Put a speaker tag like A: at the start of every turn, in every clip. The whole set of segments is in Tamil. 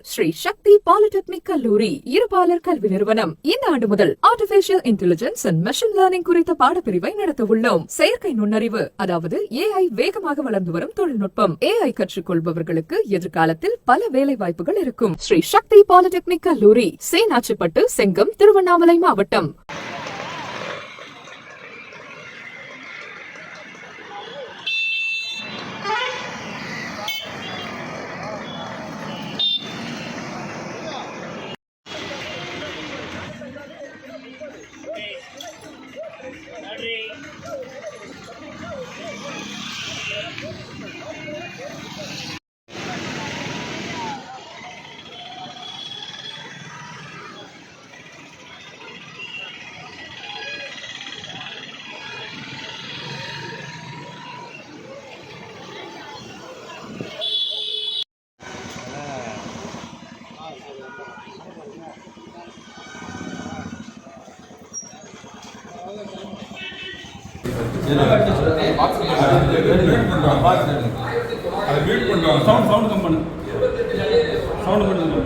A: ஸ்ரீ சக்தி பாலிடெக்னிக் கல்லூரி இருபாலர் கல்வி நிறுவனம் இந்த ஆண்டு முதல் artificial intelligence and machine learning குறித்த பாடப்பிரிவை நடத்த உள்ளோம். செயற்கை நுண்ணறிவு அதாவது AI வேகமாக வளர்ந்து வரும் தொழில்நுட்பம். AI கற்றுக்கொள்பவர்களுக்கு எதிர்காலத்தில் பல வேலை வாய்ப்புகள் இருக்கும். ஸ்ரீ சக்தி பாலிடெக்னிக் கல்லூரி, சேனாச்சிப்பட்டு, செங்கம், திருவண்ணாமலை மாவட்டம்.
B: சவுண்ட் கம் பண்ணு. சவுண்ட் பண்ணுங்க.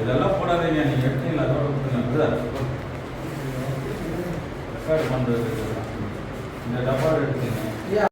B: இதெல்லாம் போடாதீங்க, நீங்க எடுத்தீங்களா அதோட ரெக்கார்டு பண்றது இந்த டப்பா எடுத்தீங்க.